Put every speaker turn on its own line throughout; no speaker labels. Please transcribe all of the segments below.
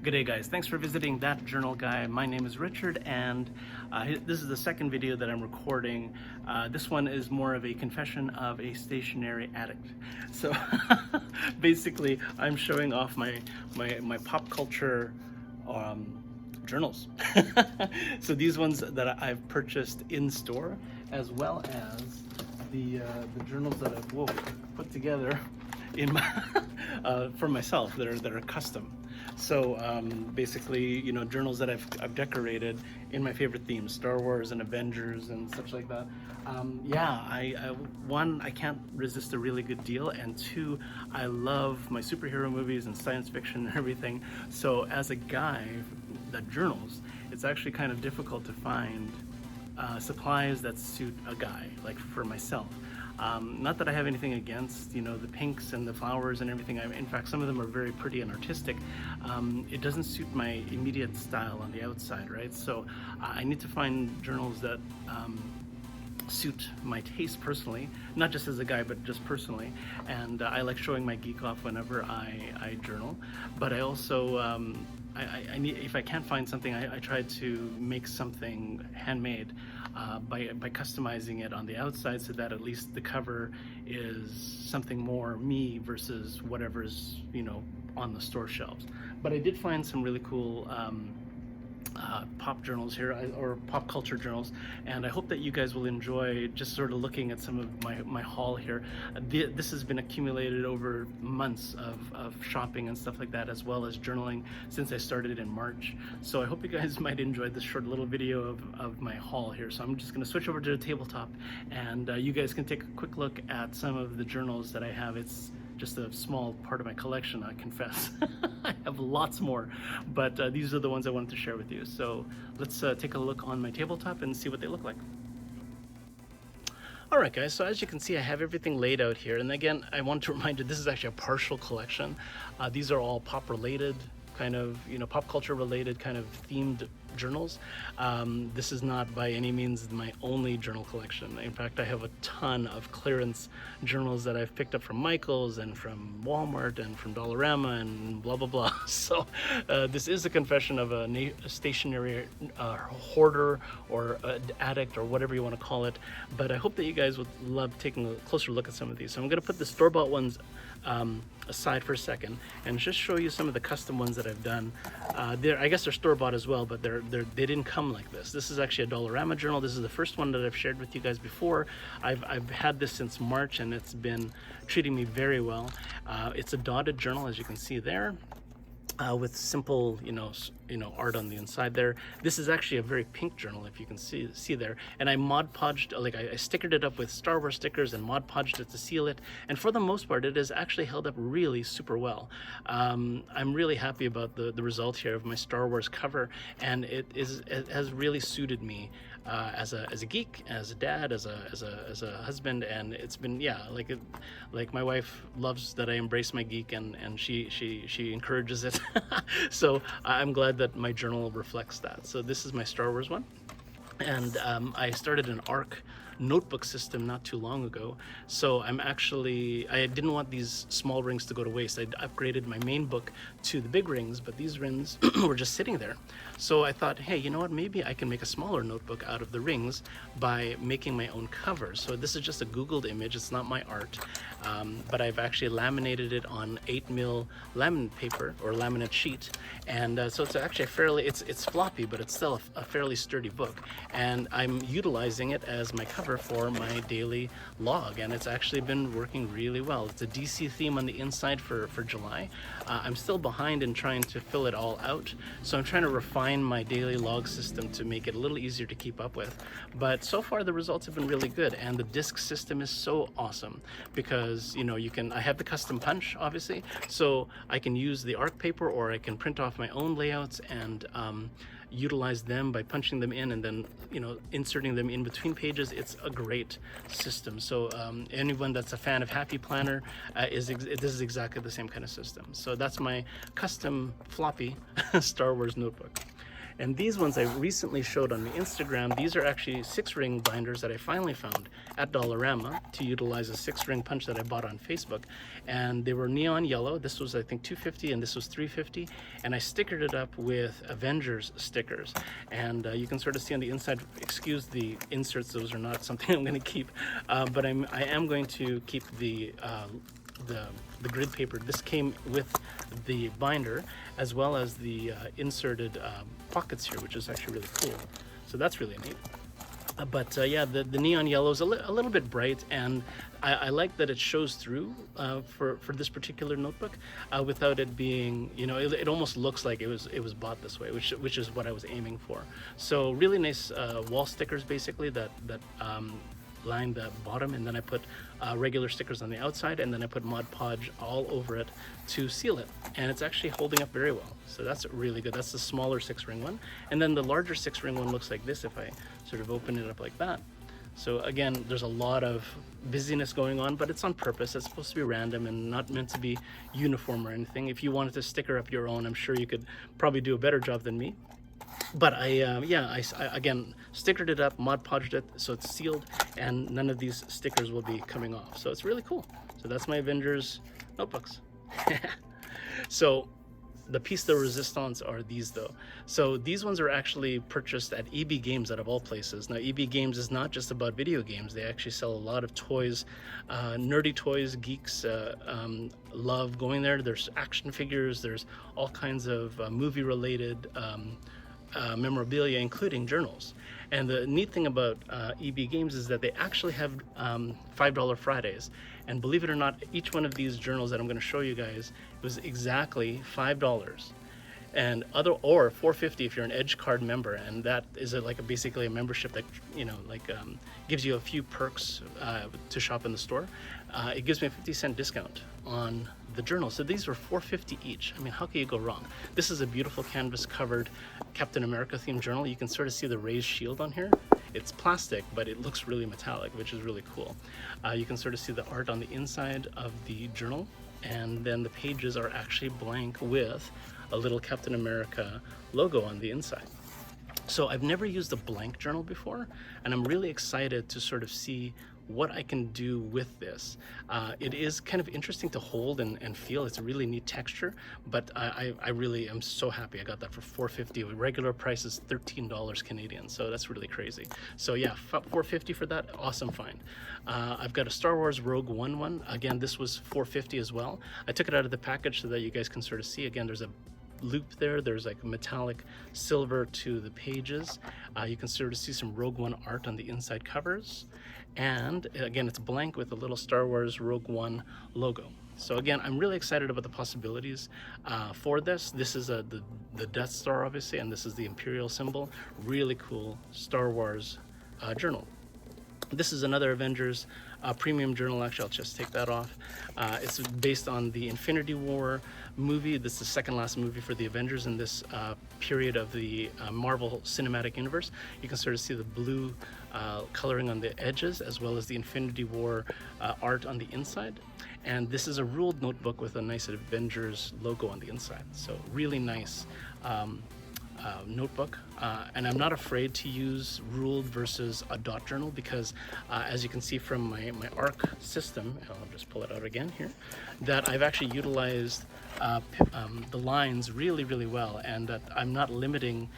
Good day, guys. Thanks for visiting That Journal Guy. My name is Richard, and this is the second video that I'm recording. This one is more of a confession of a stationery addict. So basically, I'm showing off my pop culture journals. So these ones that I've purchased in store, as well as the journals that I've put together in my, for myself that are custom. So basically, you know, journals that I've decorated in my favorite themes, Star Wars and Avengers and such like that. Yeah, one, I can't resist a really good deal, and two, I love my superhero movies and science fiction and everything. So as a guy that journals, it's actually kind of difficult to find supplies that suit a guy, like for myself. Not that I have anything against, you know, the pinks and the flowers and everything. In fact, some of them are very pretty and artistic. It doesn't suit my immediate style on the outside, right? So I need to find journals that suit my taste personally, not just as a guy, but just personally. And I like showing my geek off whenever I journal. But I also, I need, if I can't find something, I try to make something handmade by customizing it on the outside, so that at least the cover is something more me versus whatever's, you know, on the store shelves. But I did find some really cool pop journals here, or pop culture journals, and I hope that you guys will enjoy just sort of looking at some of my haul here. This has been accumulated over months of shopping and stuff like that, as well as journaling since I started in March. So I hope you guys might enjoy this short little video of my haul here. So I'm just going to switch over to the tabletop, and you guys can take a quick look at some of the journals that I have. It's just a small part of my collection, I confess. I have lots more, but these are the ones I wanted to share with you. So let's take a look on my tabletop and see what they look like. All right, guys, so as you can see, I have everything laid out here. And again, I want to remind you, this is actually a partial collection. These are all pop related, kind of, you know, pop culture related kind of themed journals. This is not by any means my only journal collection. In fact, I have a ton of clearance journals that I've picked up from Michael's and from Walmart and from Dollarama and blah blah blah. So this is a confession of a stationery hoarder or addict, or whatever you want to call it. But I hope that you guys would love taking a closer look at some of these. So I'm going to put the store-bought ones aside for a second and just show you some of the custom ones that I've done. I guess they're store-bought as well, but they didn't come like this. This is actually a Dollarama journal. This is the first one that I've shared with you guys before. I've had this since March, and it's been treating me very well. It's a dotted journal, as you can see there. With simple, you know, art on the inside there. This is actually a very pink journal, if you can see there. And I Mod Podged, like I stickered it up with Star Wars stickers and Mod Podged it to seal it. And for the most part, it has actually held up really super well. I'm really happy about the result here of my Star Wars cover, and it has really suited me as a geek, as a dad, as a husband, and it's been, yeah, like my wife loves that I embrace my geek, and she encourages it. So I'm glad that my journal reflects that. So this is my Star Wars one, and I started an ARC notebook system not too long ago. So I didn't want these small rings to go to waste. I upgraded my main book to the big rings, but these rings were just sitting there. So I thought, hey, you know what, maybe I can make a smaller notebook out of the rings by making my own cover. So this is just a Googled image, it's not my art, but I've actually laminated it on 8mm laminate paper, or laminate sheet. And so it's actually it's floppy, but it's still a fairly sturdy book. And I'm utilizing it as my cover for my daily log, and it's actually been working really well. It's a DC theme on the inside for July. I'm still behind in trying to fill it all out, so I'm trying to refine my daily log system to make it a little easier to keep up with. But so far the results have been really good, and the disc system is so awesome because, you know, I have the custom punch, obviously, so I can use the ARC paper, or I can print off my own layouts and utilize them by punching them in and then, you know, inserting them in between pages. It's a great system. So anyone that's a fan of Happy Planner, this is exactly the same kind of system. So that's my custom floppy Star Wars notebook. And these ones I recently showed on the Instagram. These are actually 6-ring binders that I finally found at Dollarama to utilize a 6-ring punch that I bought on Facebook. And they were neon yellow. This was, I think, $2.50 and this was $3.50. And I stickered it up with Avengers stickers. And you can sort of see on the inside, excuse the inserts, those are not something I'm going to keep. But I am going to keep the grid paper. This came with the binder as well as the inserted pockets here, which is actually really cool. So that's really neat. But yeah, the neon yellow is a little bit bright, and I like that it shows through for this particular notebook without it being, you know, it almost looks like it was bought this way, which is what I was aiming for. So really nice wall stickers basically that line the bottom, and then I put regular stickers on the outside, and then I put Mod Podge all over it to seal it, and it's actually holding up very well. So that's really good. That's the smaller 6-ring one, and then the larger 6-ring one looks like this if I sort of open it up like that. So again, there's a lot of busyness going on, but it's on purpose. It's supposed to be random and not meant to be uniform or anything. If you wanted to sticker up your own, I'm sure you could probably do a better job than me. But I again stickered it up, Mod Podged it, so it's sealed, and none of these stickers will be coming off. So it's really cool. So that's my Avengers notebooks. So the piece de resistance are these though. So these ones are actually purchased at EB Games out of all places. Now EB Games is not just about video games. They actually sell a lot of toys, nerdy toys, geeks love going there. There's action figures, there's all kinds of movie related memorabilia, including journals. And the neat thing about EB Games is that they actually have $5 Fridays. And believe it or not, each one of these journals that I'm going to show you guys was exactly $5. And or $4.50 if you're an Edge Card member, and that is basically a membership that, you know, gives you a few perks to shop in the store. It gives me a 50-cent discount on the journal. So these were $4.50 each. I mean, how can you go wrong? This is a beautiful canvas covered Captain America themed journal. You can sort of see the raised shield on here. It's plastic, but it looks really metallic, which is really cool. You can sort of see the art on the inside of the journal, and then the pages are actually blank with a little Captain America logo on the inside. So I've never used a blank journal before, and I'm really excited to sort of see what I can do with this. It is kind of interesting to hold and feel. It's a really neat texture, but I really am so happy I got that for $4.50. Regular price is $13 Canadian, so that's really crazy. So yeah, $4.50 for that, awesome find. I've got a Star Wars Rogue One one. Again, this was $4.50 as well. I took it out of the package so that you guys can sort of see. Again, there's a loop there. There's like metallic silver to the pages. You can sort of see some Rogue One art on the inside covers. And again, it's blank with a little Star Wars Rogue One logo. So again, I'm really excited about the possibilities for this. This is the Death Star, obviously, and this is the Imperial symbol. Really cool Star Wars journal. This is another Avengers premium journal. Actually, I'll just take that off. It's based on the Infinity War movie. This is the second last movie for the Avengers in this period of the Marvel Cinematic Universe. You can sort of see the blue coloring on the edges, as well as the Infinity War art on the inside. And this is a ruled notebook with a nice Avengers logo on the inside. So really nice notebook, and I'm not afraid to use ruled versus a dot journal because as you can see from my ARC system, I'll just pull it out again here, that I've actually utilized the lines really well, and that I'm not limiting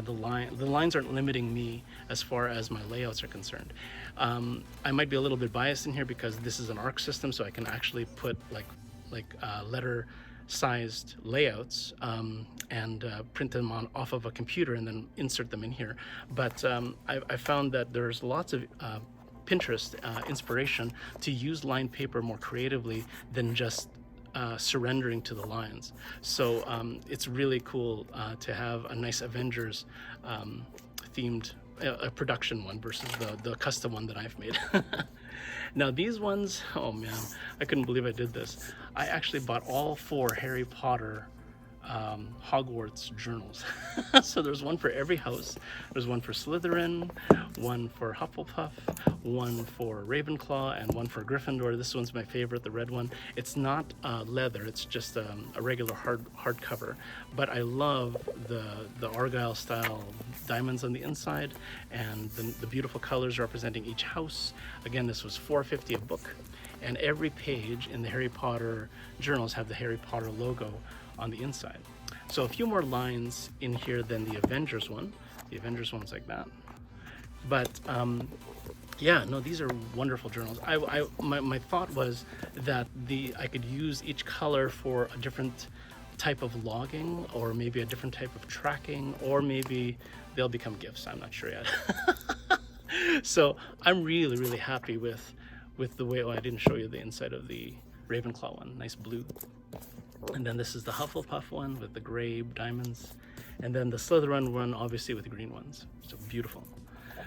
the lines aren't limiting me as far as my layouts are concerned. I might be a little bit biased in here because this is an ARC system, so I can actually put like letter sized layouts and print them off of a computer and then insert them in here. But I found that there's lots of Pinterest inspiration to use lined paper more creatively than just surrendering to the lines. So it's really cool to have a nice Avengers themed production one versus the custom one that I've made. Now these ones, oh man, I couldn't believe I did this. I actually bought all 4 Harry Potter Hogwarts journals. So there's one for every house. There's one for Slytherin, one for Hufflepuff, one for Ravenclaw, and one for Gryffindor. This one's my favorite, the red one. It's not leather, it's just a regular hardcover. But I love the Argyle style diamonds on the inside and the beautiful colors representing each house. Again, this was $4.50 a book. And every page in the Harry Potter journals have the Harry Potter logo on the inside. So a few more lines in here than the Avengers one. The Avengers one's like that. But yeah, no, these are wonderful journals. My thought was that I could use each color for a different type of logging, or maybe a different type of tracking, or maybe they'll become gifts. I'm not sure yet. So I'm really, really happy with the way, oh, I didn't show you the inside of the Ravenclaw one, nice blue. And then this is the Hufflepuff one with the gray diamonds. And then the Slytherin one, obviously with the green ones. So beautiful.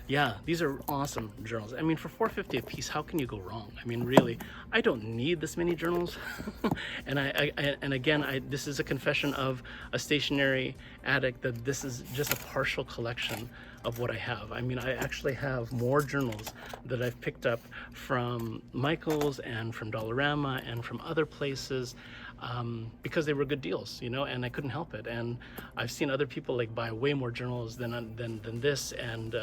Yeah, these are awesome journals. I mean, for $4.50 a piece, how can you go wrong? I mean, really, I don't need this many journals. And again, this is a confession of a stationery addict, that this is just a partial collection of what I have. I mean, I actually have more journals that I've picked up from Michael's and from Dollarama and from other places, because they were good deals, you know, and I couldn't help it. And I've seen other people like buy way more journals than this, and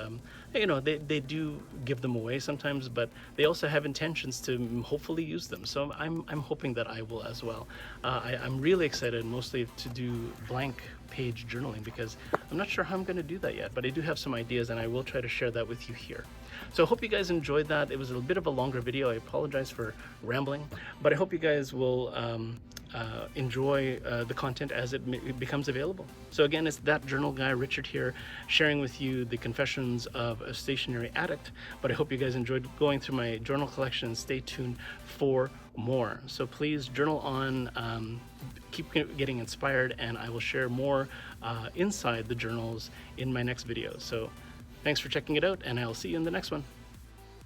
you know, they do give them away sometimes, but they also have intentions to hopefully use them. So I'm hoping that I will as well. I'm really excited mostly to do blank page journaling, because I'm not sure how I'm going to do that yet, but I do have some ideas, and I will try to share that with you here. So I hope you guys enjoyed that. It was a bit of a longer video. I apologize for rambling, but I hope you guys will enjoy the content as it becomes available. So again, it's that journal guy, Richard, here, sharing with you the confessions of a stationery addict. But I hope you guys enjoyed going through my journal collection. Stay tuned for more. So please journal on, keep getting inspired, and I will share more inside the journals in my next video. So thanks for checking it out, and I'll see you in the next one.